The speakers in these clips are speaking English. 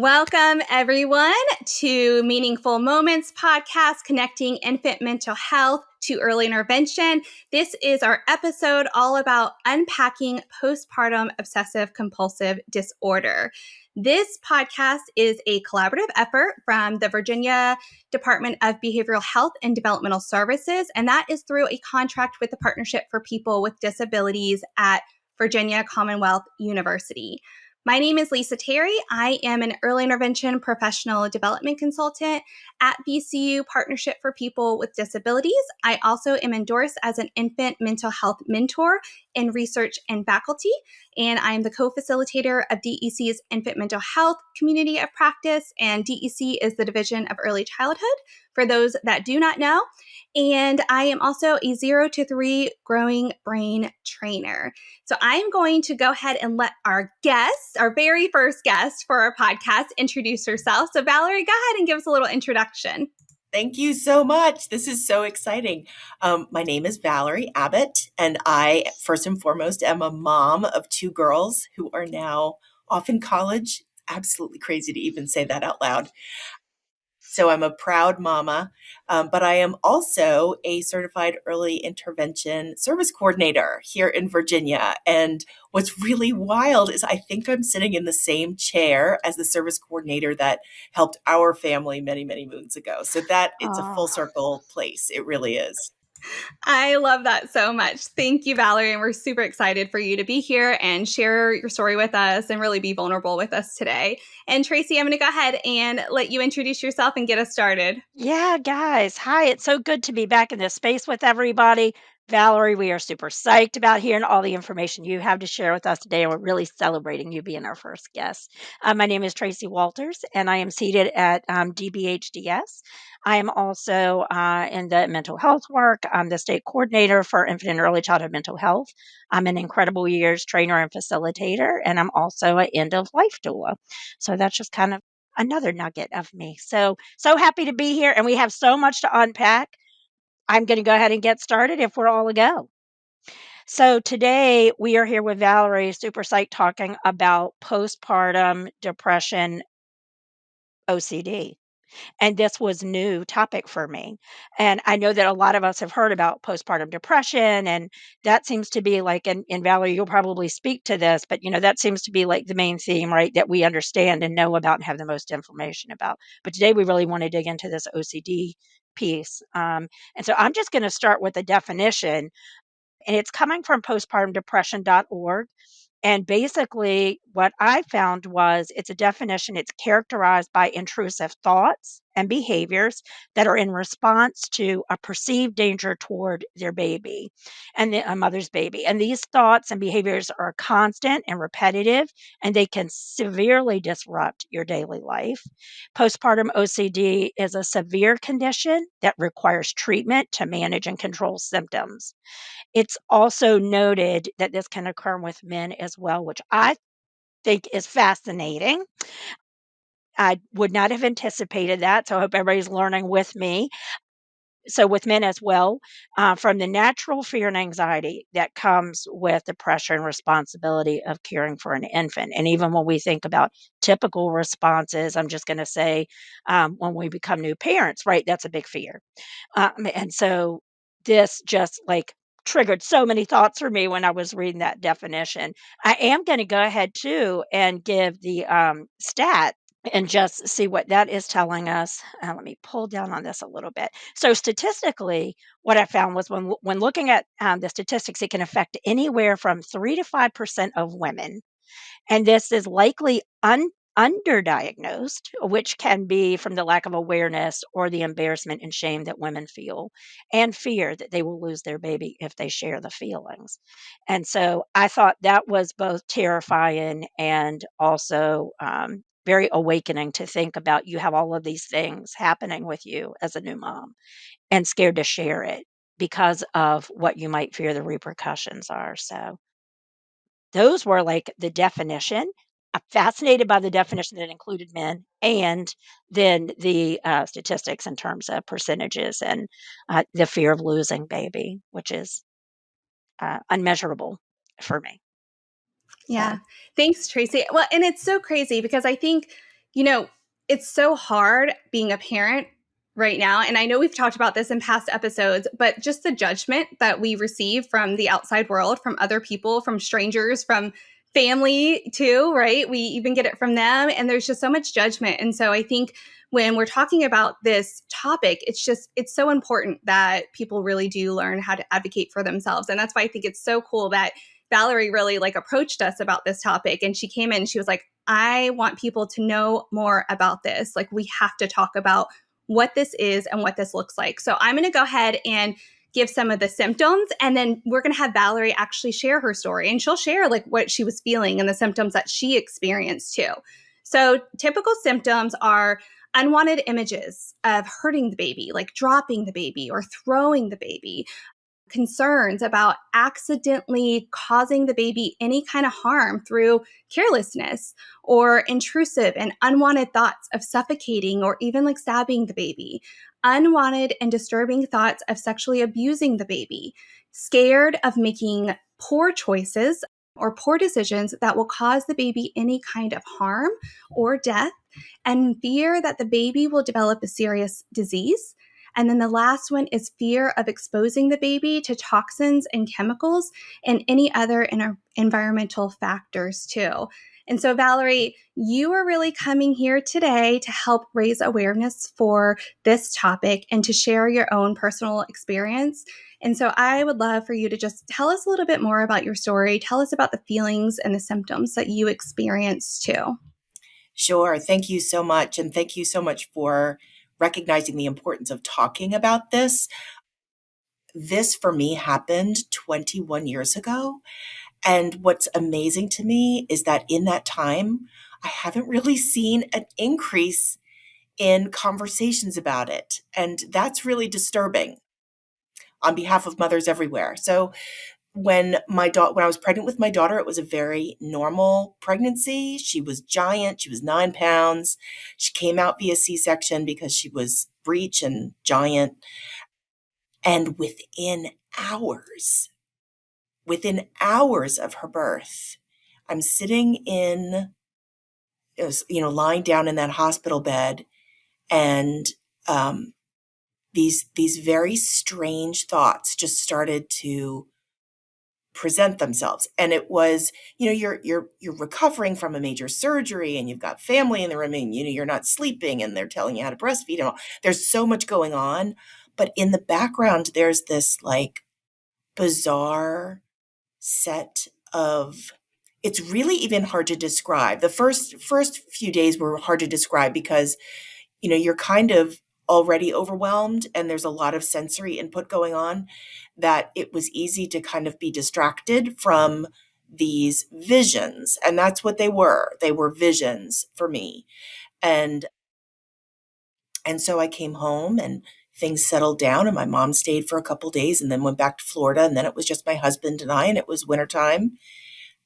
Welcome, everyone, to Meaningful Moments podcast, connecting infant mental health to early intervention. This is our episode all about unpacking postpartum obsessive compulsive disorder. This podcast is a collaborative effort from the Virginia Department of Behavioral Health and Developmental Services, and that is through a contract with the Partnership for People with Disabilities at Virginia Commonwealth University. My name is Lisa Terry. I am an early intervention professional development consultant at VCU Partnership for People with Disabilities. I also am endorsed as an infant mental health mentor in research and faculty, and I am the co-facilitator of DEC's Infant Mental Health Community of Practice, and DEC is the Division of Early Childhood, for those that do not know. And I am also a 0 to 3 growing brain trainer. So I'm going to go ahead and let our guest, our very first guest for our podcast, introduce herself. So Valerie, go ahead and give us a little introduction. Thank you so much. This is so exciting. My name is Valerie Abbott, and I, first and foremost, am a mom of 2 girls who are now off in college. Absolutely crazy to even say that out loud. So I'm a proud mama, but I am also a certified early intervention service coordinator here in Virginia. And what's really wild is I think I'm sitting in the same chair as the service coordinator that helped our family many, many moons ago. So that it's a full circle place. It really is. I love that so much. Thank you, Valerie. And we're super excited for you to be here and share your story with us and really be vulnerable with us today. And Tracy, I'm going to go ahead and let you introduce yourself and get us started. Yeah, guys. Hi. It's so good to be back in this space with everybody. Valerie, we are super psyched about hearing all the information you have to share with us today. And we're really celebrating you being our first guest. My name is Tracy Walters, and I am seated at DBHDS. I am also in the mental health work. I'm the state coordinator for infant and early childhood mental health. I'm an incredible years trainer and facilitator, and I'm also an end of life doula. So that's just kind of another nugget of me. So happy to be here, and we have so much to unpack. I'm going to go ahead and get started if we're all a go. So today we are here with Valerie, super psyched, talking about postpartum depression OCD. And this was new topic for me. And I know that a lot of us have heard about postpartum depression, and that seems to be like, and Valerie, you'll probably speak to this, but that seems to be like the main theme, right? That we understand and know about and have the most information about. But today we really want to dig into this OCD piece. And so I'm just going to start with a definition, and it's coming from postpartumdepression.org. And basically, what I found was it's a definition. It's characterized by intrusive thoughts and behaviors that are in response to a perceived danger toward their baby and a mother's baby. And these thoughts and behaviors are constant and repetitive, and they can severely disrupt your daily life. Postpartum OCD is a severe condition that requires treatment to manage and control symptoms. It's also noted that this can occur with men as well, which I think is fascinating. I would not have anticipated that, so I hope everybody's learning with me. So with men as well, from the natural fear and anxiety that comes with the pressure and responsibility of caring for an infant. And even when we think about typical responses, I'm just going to say when we become new parents, right, that's a big fear. And so this just like triggered so many thoughts for me when I was reading that definition. I am going to go ahead too and give the stat and just see what that is telling us. Let me pull down on this a little bit. So statistically, what I found was when looking at the statistics, it can affect anywhere from 3 to 5% of women. And this is likely underdiagnosed, which can be from the lack of awareness or the embarrassment and shame that women feel, and fear that they will lose their baby if they share the feelings. And so I thought that was both terrifying and also very awakening to think about you have all of these things happening with you as a new mom and scared to share it because of what you might fear the repercussions are. So those were like the definition. I'm fascinated by the definition that included men, and then the statistics in terms of percentages and the fear of losing baby, which is unmeasurable for me. Yeah. Thanks, Tracy. Well, and it's so crazy because I think, it's so hard being a parent right now. And I know we've talked about this in past episodes, but just the judgment that we receive from the outside world, from other people, from strangers, from family too, right? We even get it from them. And there's just so much judgment. And so I think when we're talking about this topic, it's so important that people really do learn how to advocate for themselves. And that's why I think it's so cool that Valerie really approached us about this topic, and she came in and she was like, I want people to know more about this. We have to talk about what this is and what this looks like. So I'm going to go ahead and give some of the symptoms, and then we're going to have Valerie actually share her story, and she'll share what she was feeling and the symptoms that she experienced too. So typical symptoms are unwanted images of hurting the baby, like dropping the baby or throwing the baby, concerns about accidentally causing the baby any kind of harm through carelessness, or intrusive and unwanted thoughts of suffocating or even stabbing the baby, unwanted and disturbing thoughts of sexually abusing the baby, scared of making poor choices or poor decisions that will cause the baby any kind of harm or death, and fear that the baby will develop a serious disease. And then the last one is fear of exposing the baby to toxins and chemicals and any other environmental factors too. And so, Valerie, you are really coming here today to help raise awareness for this topic and to share your own personal experience. And so I would love for you to just tell us a little bit more about your story. Tell us about the feelings and the symptoms that you experienced too. Sure. Thank you so much. And thank you so much for recognizing the importance of talking about this. This for me happened 21 years ago. And what's amazing to me is that in that time, I haven't really seen an increase in conversations about it. And that's really disturbing on behalf of mothers everywhere. So when I was pregnant with my daughter, it was a very normal pregnancy. She was giant. She was 9 pounds. She came out via C-section because she was breech and giant. And within hours of her birth, I'm sitting lying down in that hospital bed, and these very strange thoughts just started to present themselves. And it was, you're recovering from a major surgery, and you've got family in the room, and you're not sleeping, and they're telling you how to breastfeed and all. There's so much going on, but in the background there's this bizarre set of, it's really even hard to describe. The first few days were hard to describe because you're kind of already overwhelmed and there's a lot of sensory input going on, that it was easy to kind of be distracted from these visions. And that's what they were. They were visions for me. And so I came home and things settled down, and my mom stayed for a couple days and then went back to Florida. And then it was just my husband and I, and it was wintertime.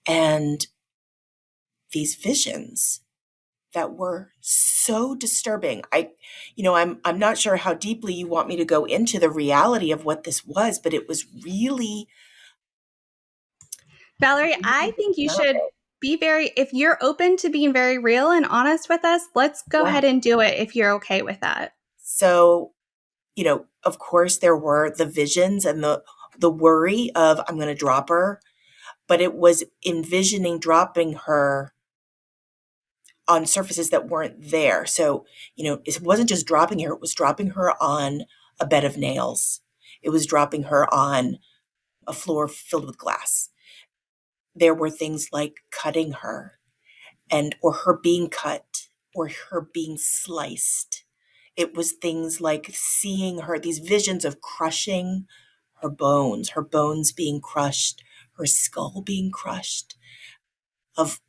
And these visions that were so disturbing. I'm not sure how deeply you want me to go into the reality of what this was, but it was really. Valerie, I think you should be if you're open to being very real and honest with us, let's go ahead and do it if you're okay with that. So, of course there were the visions and the worry of I'm going to drop her, but it was envisioning dropping her on surfaces that weren't there. So, it wasn't just dropping her, it was dropping her on a bed of nails. It was dropping her on a floor filled with glass. There were things like cutting her, or her being cut, or her being sliced. It was things like seeing her, these visions of crushing her bones being crushed, her skull being crushed, of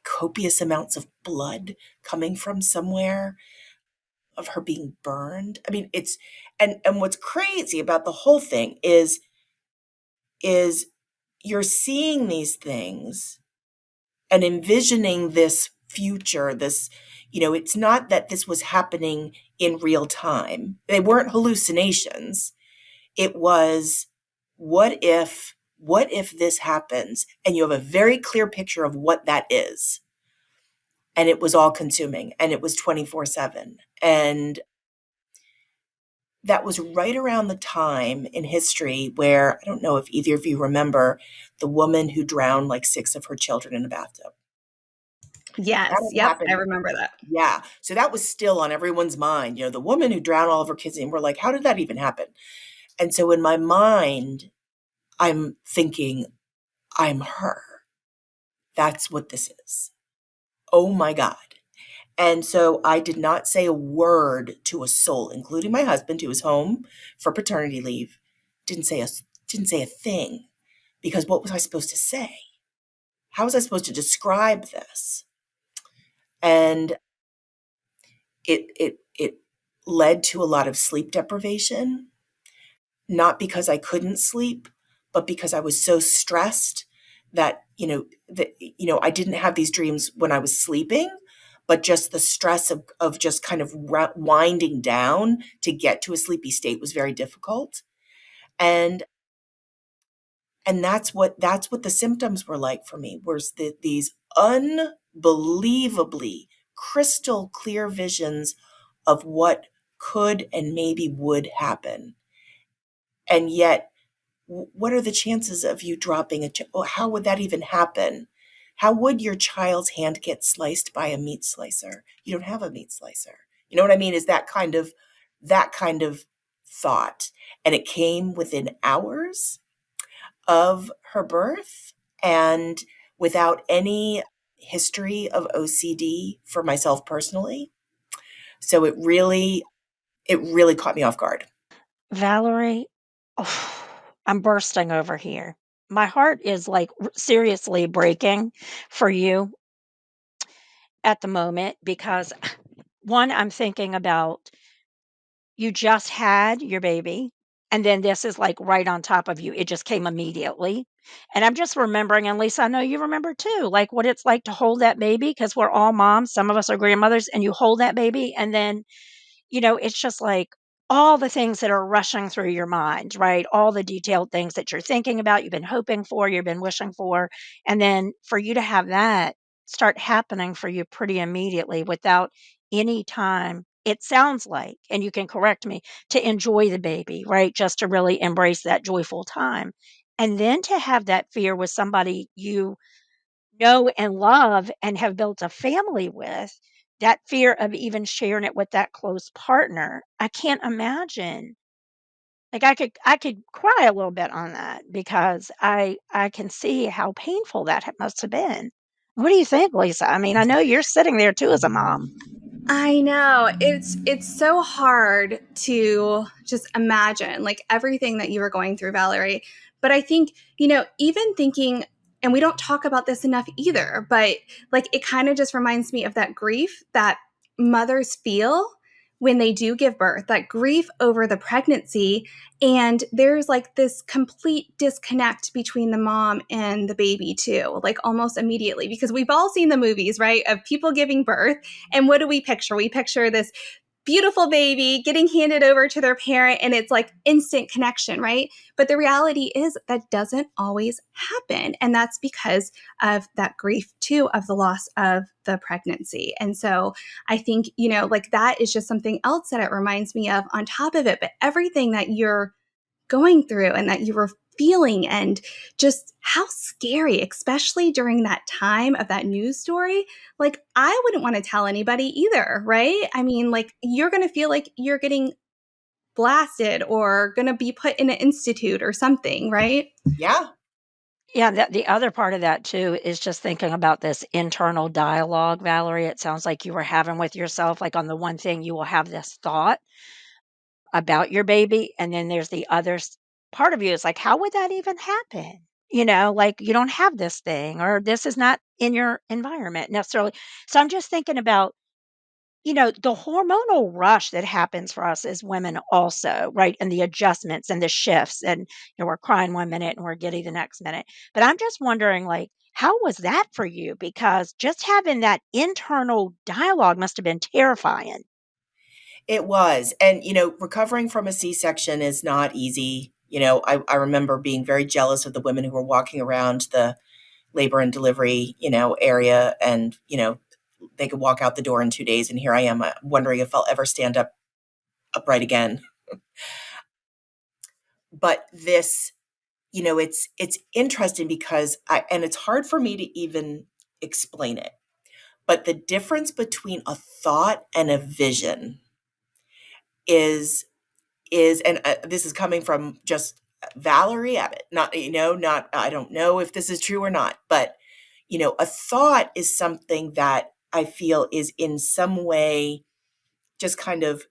copious amounts of blood coming from somewhere, of her being burned. I mean, and what's crazy about the whole thing is you're seeing these things and envisioning this future, it's not that this was happening in real time. They weren't hallucinations. It was, what if this happens? And you have a very clear picture of what that is. and it was all consuming, and it was 24/7. And that was right around the time in history where, I don't know if either of you remember, the woman who drowned like 6 of her children in a bathtub. That Yes. had Yep. I happened. remember that. Yeah. So that was still on everyone's mind. The woman who drowned all of her kids, and we're like, how did that even happen? And so in my mind, I'm thinking, I'm her. That's what this is. Oh my God. And so I did not say a word to a soul, including my husband, who was home for paternity leave. Didn't say a thing, because what was I supposed to say? How was I supposed to describe this? And it led to a lot of sleep deprivation, not because I couldn't sleep, but because I was so stressed that, I didn't have these dreams when I was sleeping, but just the stress of just kind of winding down to get to a sleepy state was very difficult. And that's what the symptoms were like for me, was these unbelievably crystal clear visions of what could and maybe would happen. And yet, what are the chances of you dropping how would that even happen? How would your child's hand get sliced by a meat slicer? You don't have a meat slicer. You know what I mean? Is that kind of thought. And it came within hours of her birth, and without any history of OCD for myself personally. So it really caught me off guard. Valerie, oh, I'm bursting over here. My heart is like seriously breaking for you at the moment because one, I'm thinking about you just had your baby, and then this is like right on top of you. It just came immediately. And I'm just remembering, and Lisa, I know you remember too, like what it's like to hold that baby because we're all moms. Some of us are grandmothers, and you hold that baby, and then it's just like all the things that are rushing through your mind, right? All the detailed things that you're thinking about, you've been hoping for, you've been wishing for. And then for you to have that start happening for you pretty immediately without any time, it sounds like, and you can correct me, to enjoy the baby, right? Just to really embrace that joyful time. And then to have that fear with somebody you know and love and have built a family with, that fear of even sharing it with that close partner, I can't imagine. Like I could cry a little bit on that because I can see how painful that must have been. What do you think, Lisa? I mean, I know you're sitting there too as a mom. I know. It's so hard to just imagine like everything that you were going through, Valerie. But I think, even thinking, and we don't talk about this enough either, but like it kind of just reminds me of that grief that mothers feel when they do give birth, that grief over the pregnancy. And there's like this complete disconnect between the mom and the baby, too, like almost immediately, because we've all seen the movies, right, of people giving birth. And what do we picture? We picture this beautiful baby getting handed over to their parent, and it's like instant connection, right? But the reality is that doesn't always happen. And that's because of that grief, too, of the loss of the pregnancy. And so I think, like that is just something else that it reminds me of on top of it. But everything that you're going through and that you were feeling, and just how scary, especially during that time of that news story. Like, I wouldn't want to tell anybody either, right? I mean, like, you're going to feel like you're getting blasted or going to be put in an institute or something, right? Yeah. Yeah, the other part of that too is just thinking about this internal dialogue, Valerie. It sounds like you were having with yourself. Like on the one thing, you will have this thought about your baby, and then there's the other part of you is like, how would that even happen? Like you don't have this thing, or this is not in your environment necessarily. So I'm just thinking about, the hormonal rush that happens for us as women also, right? And the adjustments and the shifts, and we're crying one minute and we're giddy the next minute. But I'm just wondering, like, how was that for you? Because just having that internal dialogue must have been terrifying. It was. And, recovering from a C-section is not easy. I remember being very jealous of the women who were walking around the labor and delivery, area, and, they could walk out the door in 2 days, and here I am wondering if I'll ever stand upright again. But this, it's interesting because and it's hard for me to even explain it. But the difference between a thought and a vision is and this is coming from just Valerie Abbott. Not I don't know if this is true or not, but a thought is something that I feel is in some way just kind of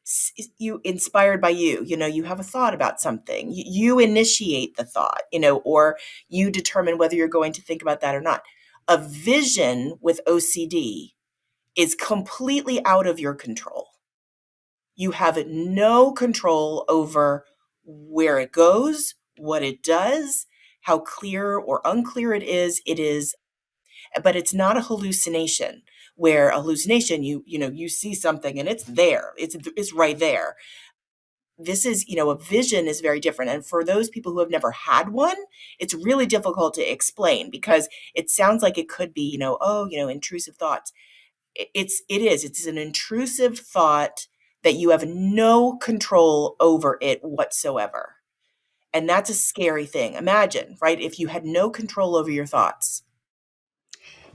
you inspired by you have a thought about something. You initiate the thought, or you determine whether you're going to think about that or not. A vision with OCD is completely out of your control. You have no control over where it goes, what it does, how clear or unclear it is. But it's not a hallucination, where a hallucination, you see something and it's there. It's right there. This is, a vision is very different. And for those people who have never had one, it's really difficult to explain, because it sounds like it could be, intrusive thoughts. It's an intrusive thought that you have no control over it whatsoever. And that's a scary thing. Imagine, right? If you had no control over your thoughts.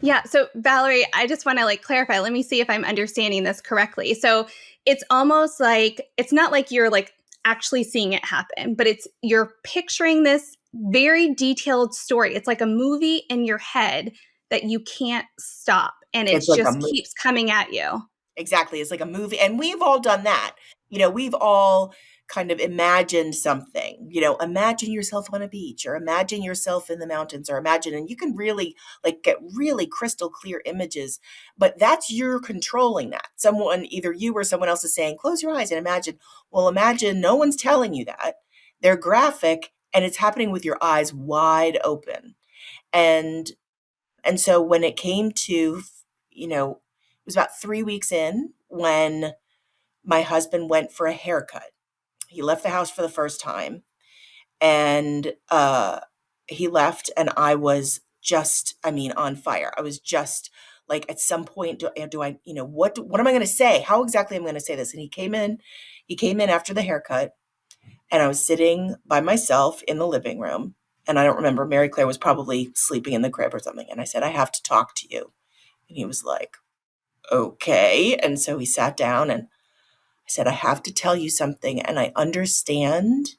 Yeah. So, Valerie, I just want to clarify. Let me see if I'm understanding this correctly. So, it's almost like it's not like you're actually seeing it happen, but you're picturing this very detailed story. It's like a movie in your head that you can't stop, and it It's like a just keeps coming at you. Exactly. It's like a movie. And we've all done that. We've all kind of imagined something. Imagine yourself on a beach, or imagine yourself in the mountains, or and you can really get really crystal clear images, but that's you're controlling that. Either you or someone else is saying, close your eyes and imagine. Well, imagine no one's telling you that. They're graphic, and it's happening with your eyes wide open. And so when it came to, it was about 3 weeks in when my husband went for a haircut. He left the house for the first time, and he left, and I was just, on fire. I was just like, at some point, do I, what am I going to say? How exactly am I going to say this? And he came in after the haircut, and I was sitting by myself in the living room. And I don't remember, Mary Claire was probably sleeping in the crib or something. And I said, I have to talk to you. And he was like, okay. And so he sat down, and I said, I have to tell you something. And I understand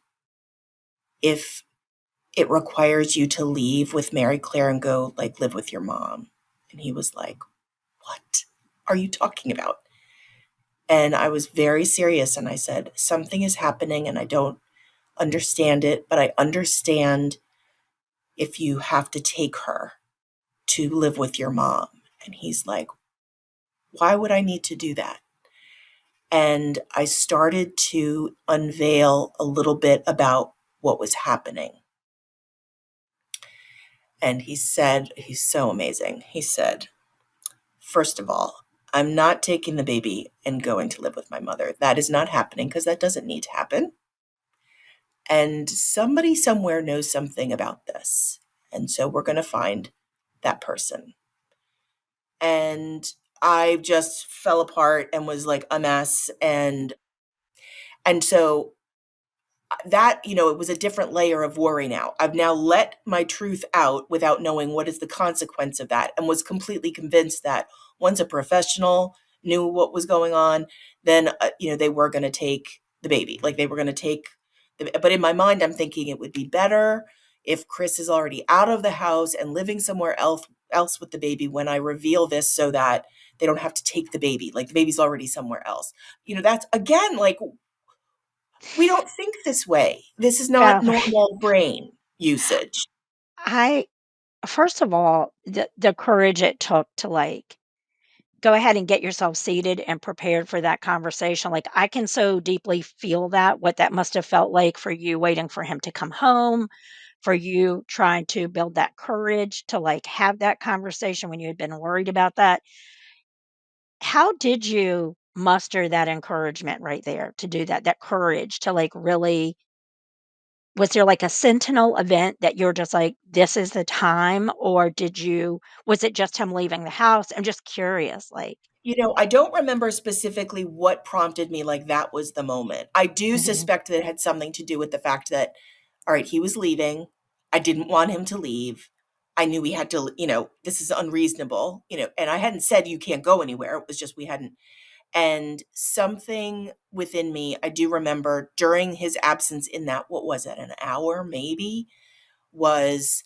if it requires you to leave with Mary Claire and go live with your mom. And he was like, what are you talking about? And I was very serious. And I said, something is happening and I don't understand it, but I understand if you have to take her to live with your mom. And he's like, why would I need to do that? And I started to unveil a little bit about what was happening. And he said, he's so amazing. He said, first of all, I'm not taking the baby and going to live with my mother. That is not happening, because that doesn't need to happen. And somebody somewhere knows something about this. And so we're going to find that person. And I just fell apart and was like a mess. And so that, it was a different layer of worry now. I've now let my truth out without knowing what is the consequence of that, and was completely convinced that once a professional knew what was going on, then, they were going to take the baby. They were going to take but in my mind, I'm thinking it would be better if Chris is already out of the house and living somewhere else with the baby when I reveal this, so that they don't have to take the baby. The baby's already somewhere else. That's, again, we don't think this way. This is not Valerie, normal brain usage. I first of all, the courage it took to go ahead and get yourself seated and prepared for that conversation. I can so deeply feel what that must have felt like for you waiting for him to come home, for you trying to build that courage to have that conversation when you had been worried about that. How did you muster that encouragement right there to do that courage to really, was there a sentinel event that you're just like, this is the time? Or was it just him leaving the house? I'm just curious. I don't remember specifically what prompted me, like that was the moment. I do Mhm. suspect that it had something to do with the fact that, all right, he was leaving. I didn't want him to leave. I knew we had to, this is unreasonable, and I hadn't said you can't go anywhere. It was just we hadn't. And something within me, I do remember during his absence in that, what was it, an hour maybe, was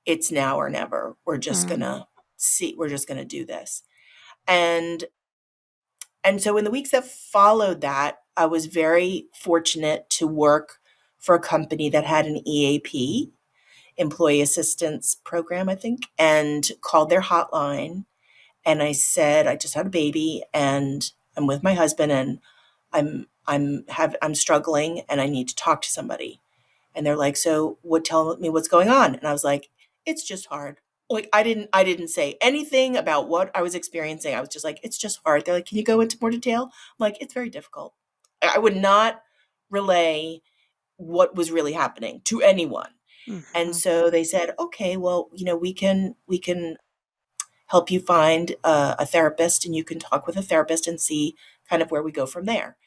it's now or never. We're just Mhm. gonna see, we're just gonna do this. And so in the weeks that followed that, I was very fortunate to work for a company that had an EAP, employee assistance program, I think, and called their hotline. And I said, I just had a baby and I'm with my husband and I'm struggling and I need to talk to somebody. And they're like, so tell me what's going on. And I was like, it's just hard. Like I didn't say anything about what I was experiencing. I was just like, it's just hard. They're like, can you go into more detail? I'm like, it's very difficult. I would not relay what was really happening to anyone. And Mhm. so they said, okay, well, we can help you find a therapist and you can talk with a therapist and see kind of where we go from there.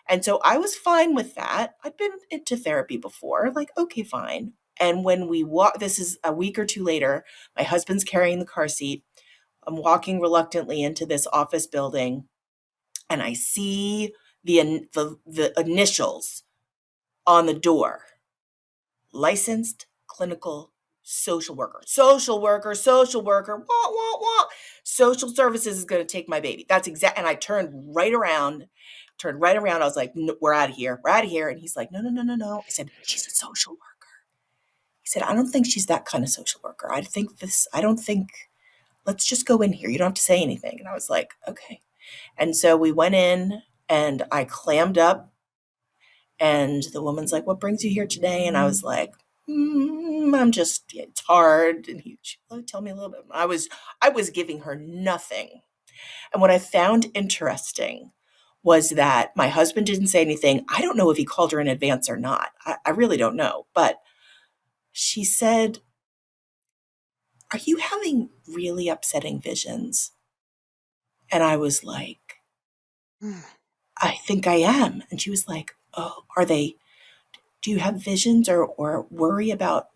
And so I was fine with that. I'd been into therapy before, like, okay, fine. And when we walk, this is a week or two later, my husband's carrying the car seat. I'm walking reluctantly into this office building and I see the initials on the door: licensed clinical social worker, wah, wah, wah. Social services is going to take my baby. That's exact. And I turned right around. I was like, no, we're out of here. We're out of here. And he's like, no, no, no, no, no. I said, she's a social worker. He said, I don't think she's that kind of social worker. I don't think, let's just go in here. You don't have to say anything. And I was like, okay. And so we went in and I clammed up and the woman's like, what brings you here today? And I was like, it's hard. And she tell me a little bit. I was giving her nothing. And what I found interesting was that my husband didn't say anything. I don't know if he called her in advance or not. I really don't know. But she said, are you having really upsetting visions? And I was like, Mm. I think I am. And she was like, oh, do you have visions or worry about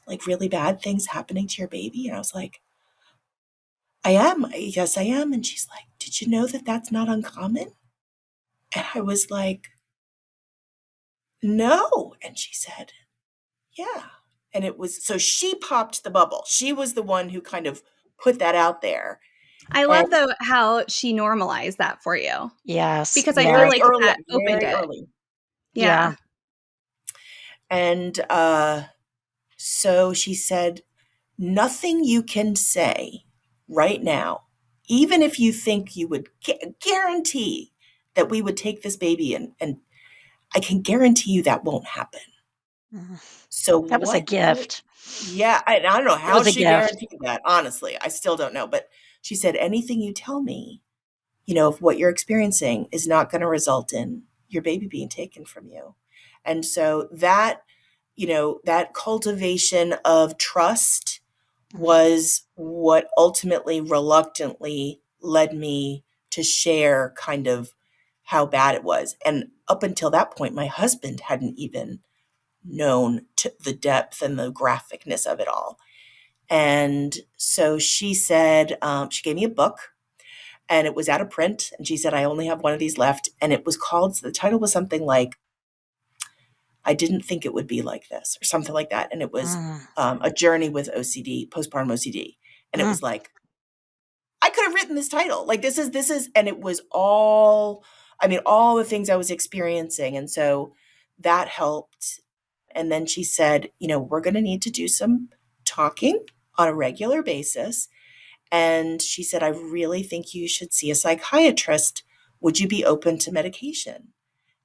like really bad things happening to your baby? And I was like, I am. Yes, I am. And she's like, did you know that that's not uncommon? And I was like, no. And she said, yeah. And it was, so she popped the bubble. She was the one who kind of put that out there. I And love though how she normalized that for you Yes, because I feel yes, very like early, that opened very it. early. Yeah. yeah. And so she said, nothing you can say right now, even if you think you would guarantee that we would take this baby and I can guarantee you that won't happen. Mhm. So That was a what gift. yeah, I don't know It how was a she gift. guaranteed that, honestly. I still don't know, but she said anything you tell me, of what you're experiencing is not going to result in your baby being taken from you. And so that cultivation of trust was what ultimately reluctantly led me to share kind of how bad it was. And up until that point, my husband hadn't even known the depth and the graphicness of it all. And so she said, she gave me a book and it was out of print. And she said, I only have one of these left. And it was called, the title was something like, I didn't think it would be like this or something like that. And it was Mm. a journey with OCD, postpartum OCD. And it Mm. was like, I could have written this title. Like and it was all the things I was experiencing. And so that helped. And then she said, we're going to need to do some talking on a regular basis. And she said, I really think you should see a psychiatrist. Would you be open to medication?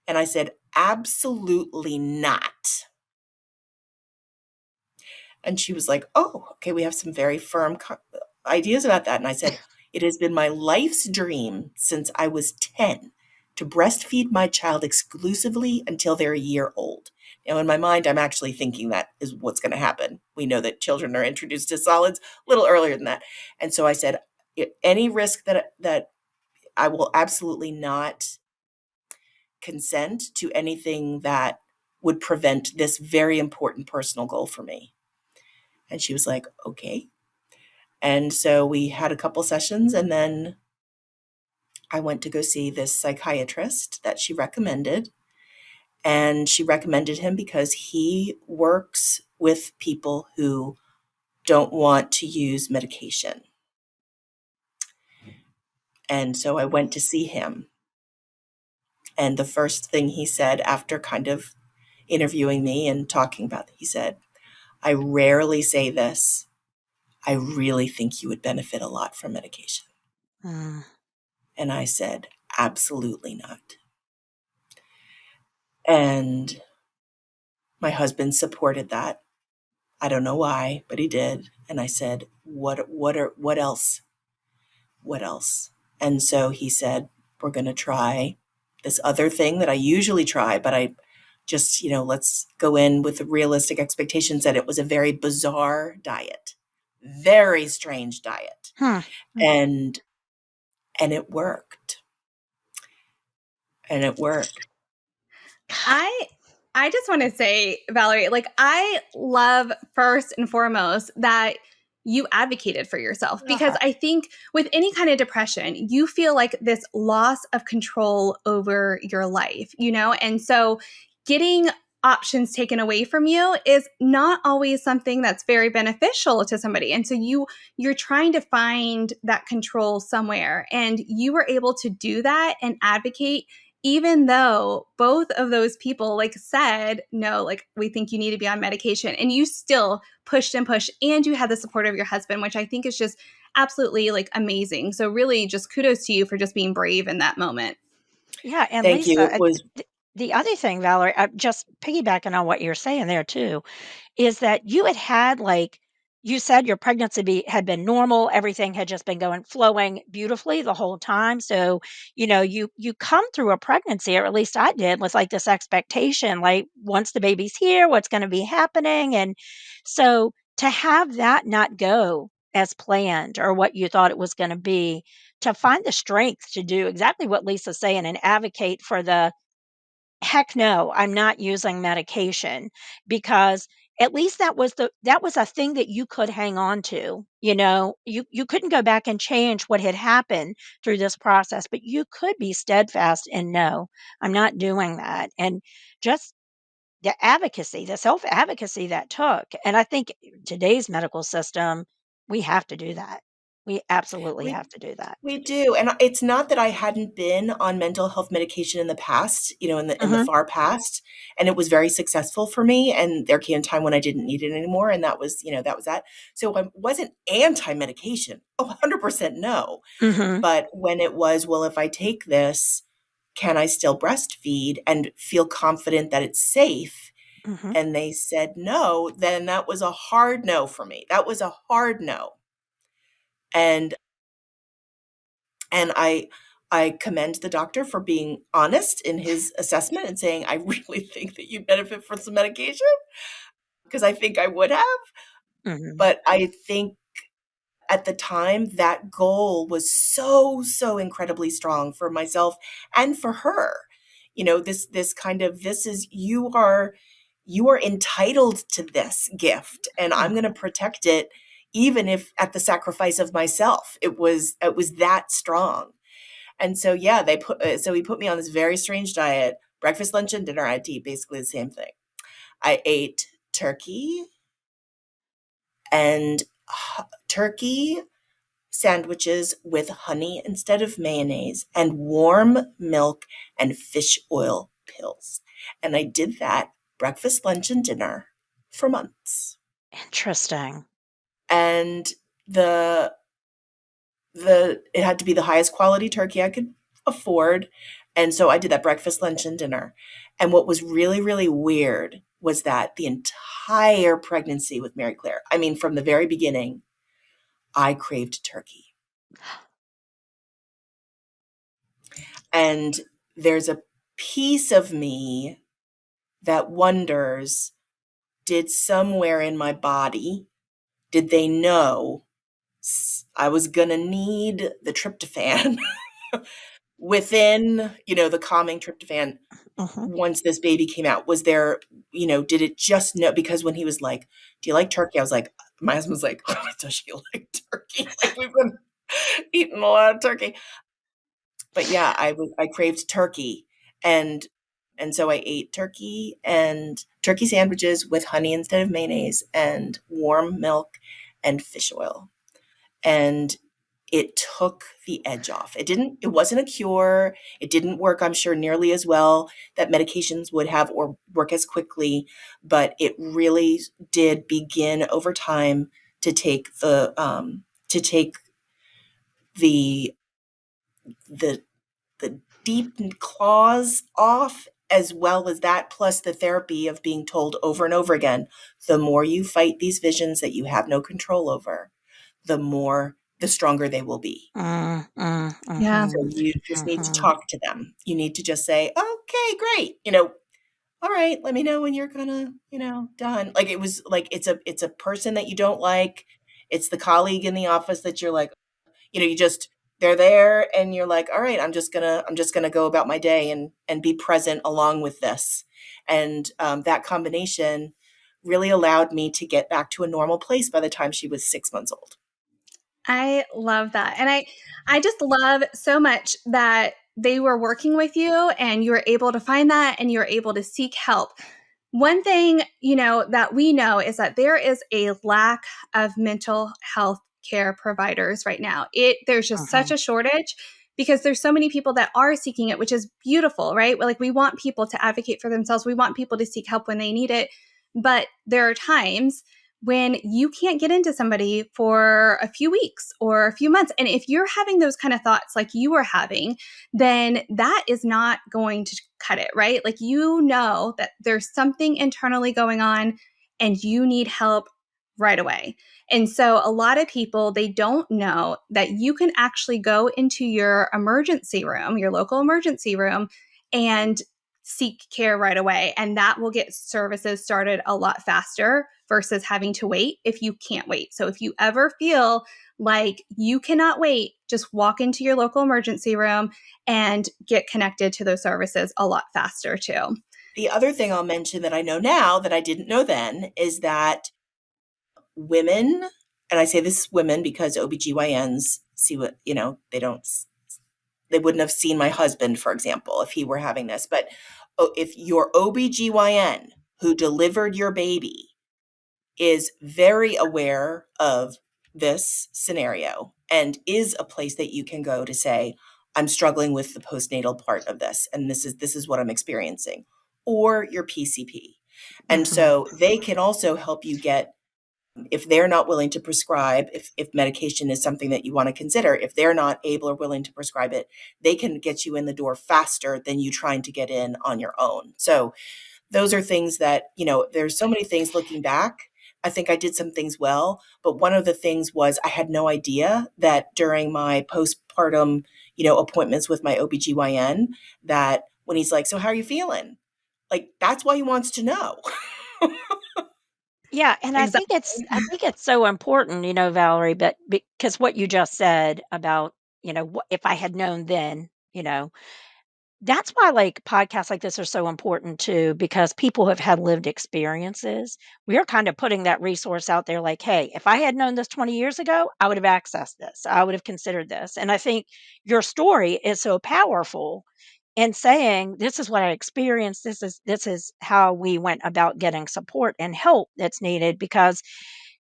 And I said, absolutely not. And she was like, oh, okay, we have some very firm ideas about that. And I said, it has been my life's dream since I was 10 to breastfeed my child exclusively until they're a year old. Now, in my mind, I'm actually thinking that is what's going to happen. We know that children are introduced to solids a little earlier than that. And so I said, any risk that I will absolutely not consent to anything that would prevent this very important personal goal for me. And she was like, okay. And so we had a couple sessions, and then I went to go see this psychiatrist that she recommended. And she recommended him because he works with people who don't want to use medication. And so I went to see him. And the first thing he said after kind of interviewing me and talking about it, he said, I rarely say this. I really think you would benefit a lot from medication. Mm. And I said, absolutely not. And my husband supported that. I don't know why, but he did. And I said, what else? What else? And so he said, we're going to try this other thing that I usually try, but I just, let's go in with the realistic expectations that it was a very bizarre diet, very strange diet. Hmm. And it worked. And it worked. I just want to say, Valerie, like, I love first and foremost that you advocated for yourself, because I think with any kind of depression, you feel like this loss of control over your life, and so getting options taken away from you is not always something that's very beneficial to somebody. And so you're trying to find that control somewhere, and you were able to do that and advocate, even though both of those people said, no, we think you need to be on medication, and you still pushed and pushed, and you had the support of your husband, which I think is just absolutely amazing. So really just kudos to you for just being brave in that moment. Yeah, and Thank you. Lisa, It was the other thing, Valerie, just piggybacking on what you're saying there too, is that you had you said your pregnancy had been normal, everything had just been flowing beautifully the whole time. So, you come through a pregnancy, or at least I did, with this expectation, once the baby's here, what's going to be happening? And so to have that not go as planned or what you thought it was going to be, to find the strength to do exactly what Lisa's saying and advocate for the heck no, I'm not using medication, because at least that was a thing that you could hang on to. You couldn't go back and change what had happened through this process, but you could be steadfast and no, I'm not doing that. And just the advocacy, the self-advocacy that took. And I think today's medical system, we have to do that. We absolutely we have to do that. we do. And it's not that I hadn't been on mental health medication in the past, in the Mhm. far past, and it was very successful for me. And there came a time when I didn't need it anymore, and that was, that was that. So I wasn't anti-medication. Oh, 100% no. Mhm. But when it was, well, if I take this, can I still breastfeed and feel confident that it's safe? Mhm. And they said no, then that was a hard no for me. That was a hard no. And I commend the doctor for being honest in his assessment and saying, I really think that you benefit from some medication, because I think I would have. Mhm. But I think at the time that goal was so, so incredibly strong for myself and for her. This kind of, this is, you are entitled to this gift, and I'm going to protect it, even if at the sacrifice of myself. It was that strong. And so, yeah, he put me on this very strange diet, breakfast, lunch, and dinner. I had to eat basically the same thing. I ate turkey and turkey sandwiches with honey instead of mayonnaise, and warm milk and fish oil pills. And I did that breakfast, lunch, and dinner for months. Interesting. And the it had to be the highest quality turkey I could afford. And so I did that breakfast, lunch, and dinner. And what was really, really weird was that the entire pregnancy with Mary Claire, I mean, from the very beginning, I craved turkey. And there's a piece of me that wonders, did somewhere in my body, did they know I was going to need the tryptophan within, the calming tryptophan Mhm. once this baby came out. Was there, did it just know? Because when he was like, do you like turkey? I was like, my husband's like, does she like turkey? Like we've been eating a lot of turkey. But yeah, I craved turkey and so I ate turkey and turkey sandwiches with honey instead of mayonnaise and warm milk and fish oil. And it took the edge off. It wasn't a cure. It didn't work, I'm sure, nearly as well that medications would have or work as quickly, but it really did begin over time to take the the the deep claws off, as well as that, plus the therapy of being told over and over again, the more you fight these visions that you have no control over, the stronger they will be. Mm, mm, Yeah. So mhm, you just need to mhm. talk to them. You need to just say, okay, great. All right, let me know when you're gonna, done. Like it was like it's a person that you don't like. It's the colleague in the office that you're like, you just they're there and you're like, all right, I'm just gonna go about my day and be present along with this. And that combination really allowed me to get back to a normal place by the time she was 6 months old. I love that. And I just love so much that they were working with you and you were able to find that and you were able to seek help. One thing, that we know is that there is a lack of mental health care providers right now. There's just such Mhm. a shortage because there's so many people that are seeking it, which is beautiful, right? Like we want people to advocate for themselves. We want people to seek help when they need it. But there are times when you can't get into somebody for a few weeks or a few months. And if you're having those kind of thoughts like you were having, then that is not going to cut it, right? Like that there's something internally going on and you need help right away. And so a lot of people, they don't know that you can actually go into your emergency room, your local emergency room, and seek care right away. And that will get services started a lot faster versus having to wait if you can't wait. So if you ever feel like you cannot wait, just walk into your local emergency room and get connected to those services a lot faster too. The other thing I'll mention that I know now that I didn't know then is that women, and I say this is women because OBGYNs see what, they wouldn't have seen my husband, for example, if he were having this. But if your OBGYN who delivered your baby is very aware of this scenario and is a place that you can go to say, I'm struggling with the postnatal part of this, and this is what I'm experiencing, or your PCP. And Mhm. so they can also help you get, if they're not willing to prescribe, if medication is something that you want to consider, if they're not able or willing to prescribe it, they can get you in the door faster than you trying to get in on your own. So those are things that, there's so many things looking back. I think I did some things well, but one of the things was I had no idea that during my postpartum, appointments with my OBGYN, that when he's like, so how are you feeling? Like, that's why he wants to know. Yeah, and Exactly. I think it's so important, Valerie, but because what you just said about, if I had known then, that's why like podcasts like this are so important too, because people have had lived experiences. We are kind of putting that resource out there like, hey, if I had known this 20 years ago, I would have accessed this. I would have considered this. And I think your story is so powerful in saying this is what I experienced. This is how we went about getting support and help that's needed because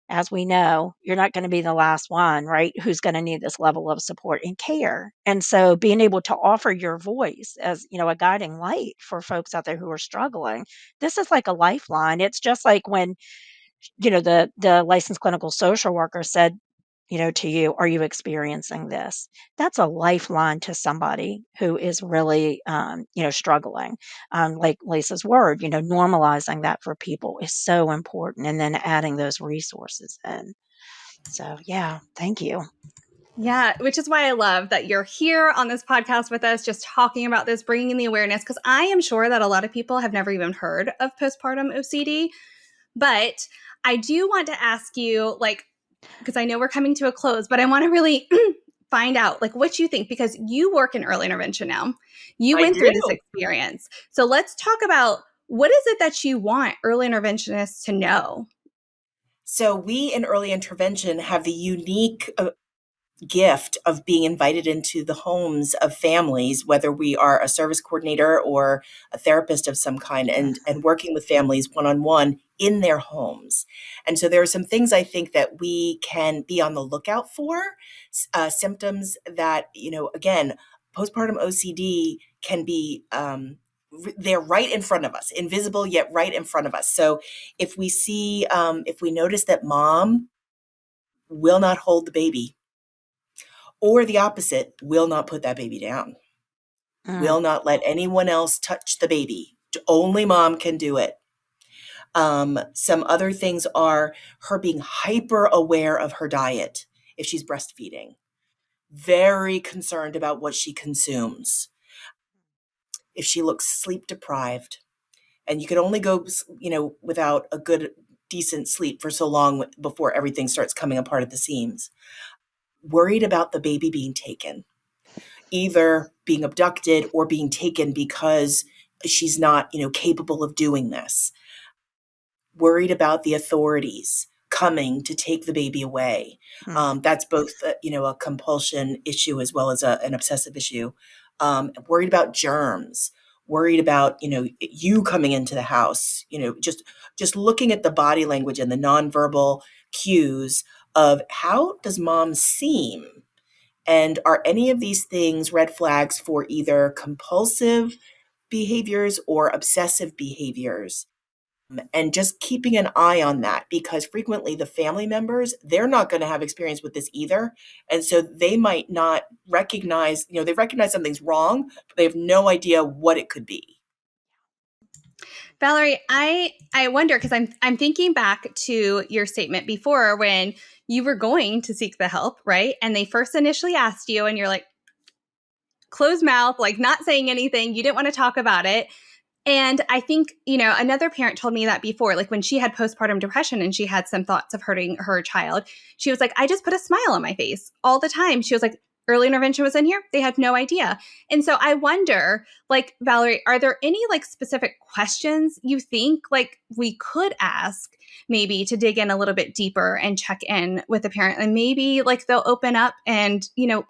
as we know, you're not going to be the last one, right? Who's going to need this level of support and care. And so being able to offer your voice as, a guiding light for folks out there who are struggling, this is like a lifeline. It's just like when, the licensed clinical social worker said, to you, are you experiencing this? That's a lifeline to somebody who is really, struggling. Like Lisa's word, normalizing that for people is so important. And then adding those resources in. So, yeah, thank you. Yeah, which is why I love that you're here on this podcast with us, just talking about this, bringing in the awareness, because I am sure that a lot of people have never even heard of postpartum OCD. But I do want to ask you, like, because I know we're coming to a close, but I want to really find out like what you think, because you work in early intervention now. You I went through this do. experience. So let's talk about, what is it that you want early interventionists to know? So we in early intervention have the unique gift of being invited into the homes of families, whether we are a service coordinator or a therapist of some kind, and working with families one-on-one in their homes. And so there are some things I think that we can be on the lookout for, symptoms that, again, postpartum OCD can be, they're right in front of us, invisible yet right in front of us. So if we see, if we notice that mom will not hold the baby, or the opposite, will not put that baby down, Mm, will not let anyone else touch the baby. Only mom can do it. Some other things are her being hyper aware of her diet if she's breastfeeding, very concerned about what she consumes. If she looks sleep deprived, and you can only go, without a good, decent sleep for so long before everything starts coming apart at the seams. Worried about the baby being taken, either being abducted or being taken because she's not, capable of doing this. Worried about the authorities coming to take the baby away. mm, That's both, a compulsion issue as well as an obsessive issue. Worried about germs. Worried about, you coming into the house. Just looking at the body language and the nonverbal cues of how does mom seem. And are any of these things red flags for either compulsive behaviors or obsessive behaviors? And just keeping an eye on that, because frequently the family members, they're not going to have experience with this either. And so they might not recognize, they recognize something's wrong, but they have no idea what it could be. Valerie, I wonder, because I'm thinking back to your statement before when you were going to seek the help, right? And they first initially asked you, and you're like, closed mouth, like not saying anything. You didn't want to talk about it. And I think, another parent told me that before, like when she had postpartum depression and she had some thoughts of hurting her child, she was like, I just put a smile on my face all the time. She was like, early intervention was in here. They had no idea. And so I wonder, like, Valerie, are there any like specific questions you think like we could ask maybe to dig in a little bit deeper and check in with the parent, and maybe like they'll open up and,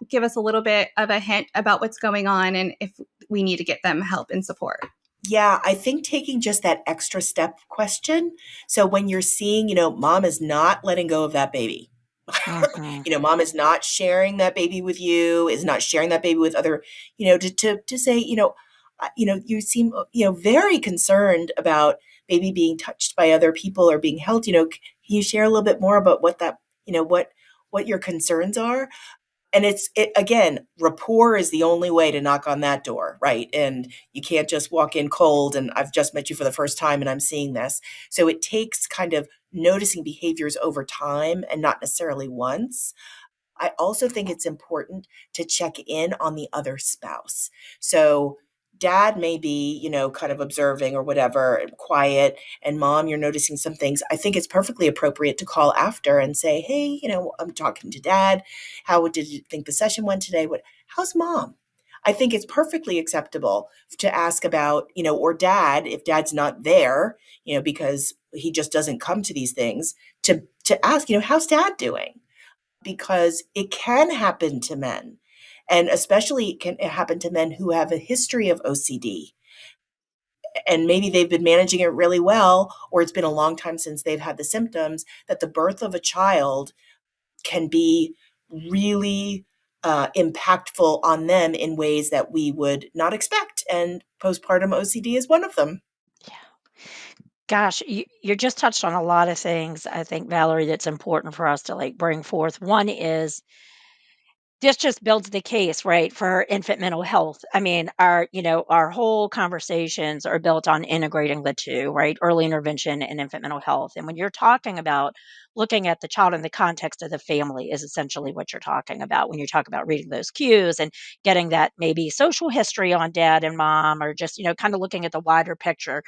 give us a little bit of a hint about what's going on and if we need to get them help and support? Yeah, I think taking just that extra step question. So when you're seeing, mom is not letting go of that baby. mhm, Mom is not sharing that baby with you, is not sharing that baby with other, to say, you seem, very concerned about baby being touched by other people or being held. Can you share a little bit more about what that, what your concerns are? And it again, rapport is the only way to knock on that door, right? And you can't just walk in cold and I've just met you for the first time and I'm seeing this. So it takes kind of noticing behaviors over time and not necessarily once. I also think it's important to check in on the other spouse. So dad may be, kind of observing or whatever, and quiet, and mom, you're noticing some things. I think it's perfectly appropriate to call after and say, hey, I'm talking to dad. How did you think the session went today? How's mom? I think it's perfectly acceptable to ask about, or dad, if dad's not there, because he just doesn't come to these things, to ask, how's dad doing? Because it can happen to men. And especially it can happen to men who have a history of OCD. And maybe they've been managing it really well, or it's been a long time since they've had the symptoms, that the birth of a child can be really impactful on them in ways that we would not expect. And postpartum OCD is one of them. yeah. Gosh, you just touched on a lot of things, I think, Valerie, that's important for us to like bring forth. One is this just builds the case, right, for infant mental health. I mean, our whole conversations are built on integrating the two, right? Early intervention and infant mental health. And when you're talking about looking at the child in the context of the family is essentially what you're talking about when you talk about reading those cues and getting that maybe social history on dad and mom, or just, kind of looking at the wider picture,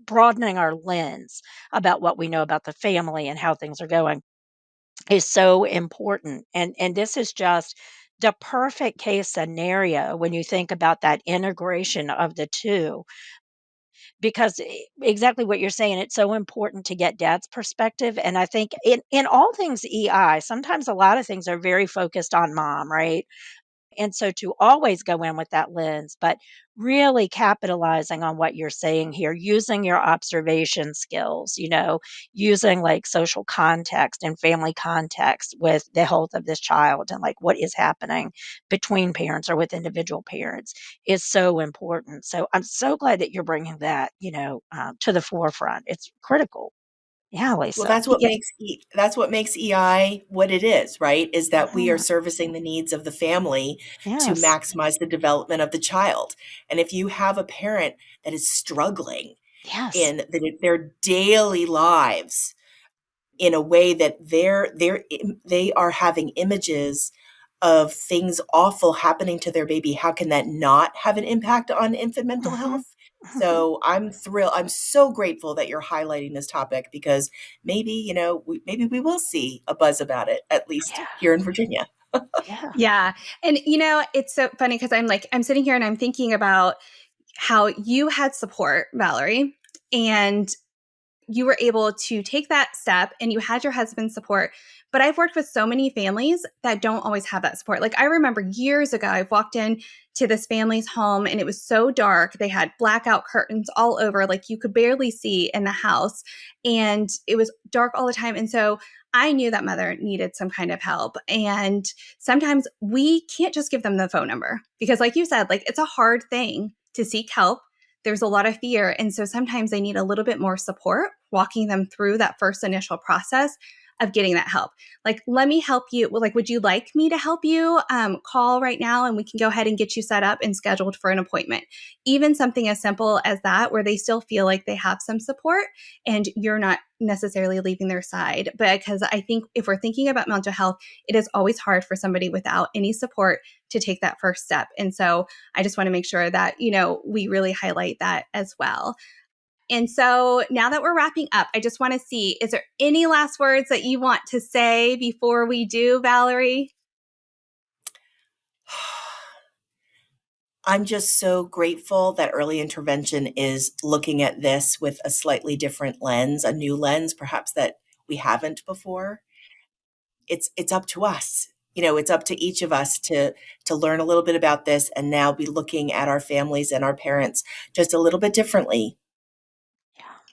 broadening our lens about what we know about the family and how things are going. is so important. And this is just the perfect case scenario when you think about that integration of the two, because exactly what you're saying, it's so important to get dad's perspective. And I think in all things EI, sometimes a lot of things are very focused on mom, right? And so to always go in with that lens, but really capitalizing on what you're saying here, using your observation skills, using like social context and family context with the health of this child and like what is happening between parents or with individual parents is so important. So I'm so glad that you're bringing that, to the forefront. It's critical. Yeah, Well, Lisa. that's what makes EI what it is, right? Is that we are Yeah. servicing the needs of the family to Yes. maximize the development of the child. And if you have a parent that is struggling Yes. in their daily lives in a way that they are having images of things awful happening to their baby, how can that not have an impact on infant mental Hmm. health? Hmm. So I'm thrilled. I'm so grateful that you're highlighting this topic because maybe, maybe we will see a buzz about it, at least Yeah. here in Virginia. Yeah. Yeah. And it's so funny because I'm sitting here and I'm thinking about how you had support, Valerie, and you were able to take that step and you had your husband's support. But I've worked with so many families that don't always have that support. Like I remember years ago, I've walked in to this family's home and it was so dark. They had blackout curtains all over, like you could barely see in the house. And it was dark all the time. And so I knew that mother needed some kind of help. And sometimes we can't just give them the phone number because, like you said, like it's a hard thing to seek help. There's a lot of fear. And so sometimes they need a little bit more support, walking them through that first initial process of getting that help. Like, let me help you. Like, would you like me to help you? Call right now and we can go ahead and get you set up and scheduled for an appointment. Even something as simple as that, where they still feel like they have some support and you're not necessarily leaving their side. But because I think if we're thinking about mental health, it is always hard for somebody without any support to take that first step. And so I just want to make sure that, we really highlight that as well. And so now that we're wrapping up, I just want to see, is there any last words that you want to say before we do, Valerie? I'm just so grateful that early intervention is looking at this with a slightly different lens, a new lens, perhaps that we haven't before. It's up to us. It's up to each of us to learn a little bit about this and now be looking at our families and our parents just a little bit differently.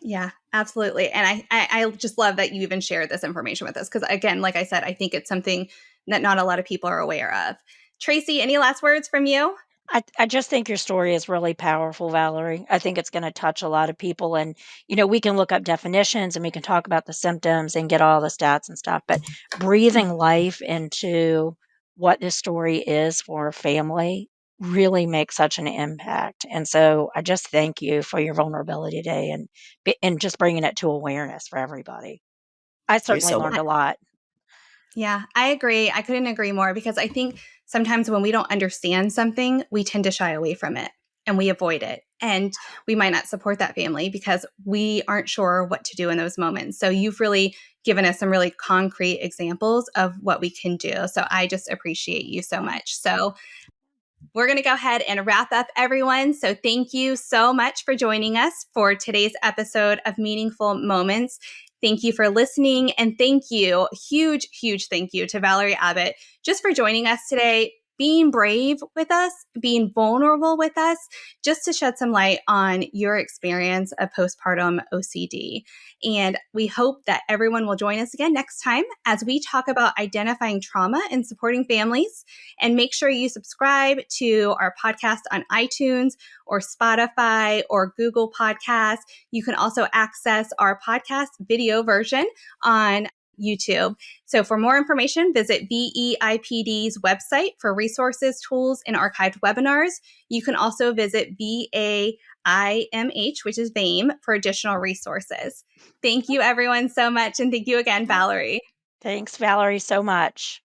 Yeah, absolutely. And I just love that you even shared this information with us because, again, like I said, I think it's something that not a lot of people are aware of. Tracy, any last words from you? I just think your story is really powerful, Valerie. I think it's going to touch a lot of people. And, we can look up definitions and we can talk about the symptoms and get all the stats and stuff, but breathing life into what this story is for a family really makes such an impact. And so I just thank you for your vulnerability today and just bringing it to awareness for everybody. I You're certainly so learned welcome. a lot. Yeah, I agree. I couldn't agree more because I think sometimes when we don't understand something, we tend to shy away from it and we avoid it. And we might not support that family because we aren't sure what to do in those moments. So you've really given us some really concrete examples of what we can do. So I just appreciate you so much. So we're going to go ahead and wrap up, everyone. So thank you so much for joining us for today's episode of Meaningful Moments. Thank you for listening. And thank you, huge, huge thank you to Valerie Abbott just for joining us today, being brave with us, being vulnerable with us, just to shed some light on your experience of postpartum OCD. And we hope that everyone will join us again next time as we talk about identifying trauma and supporting families. And make sure you subscribe to our podcast on iTunes or Spotify or Google Podcasts. You can also access our podcast video version on YouTube. So for more information, visit VEIPD's website for resources, tools, and archived webinars. You can also visit VAIMH, which is VAIM, for additional resources. Thank you, everyone, so much. And thank you again, Valerie. Thanks, Valerie, so much.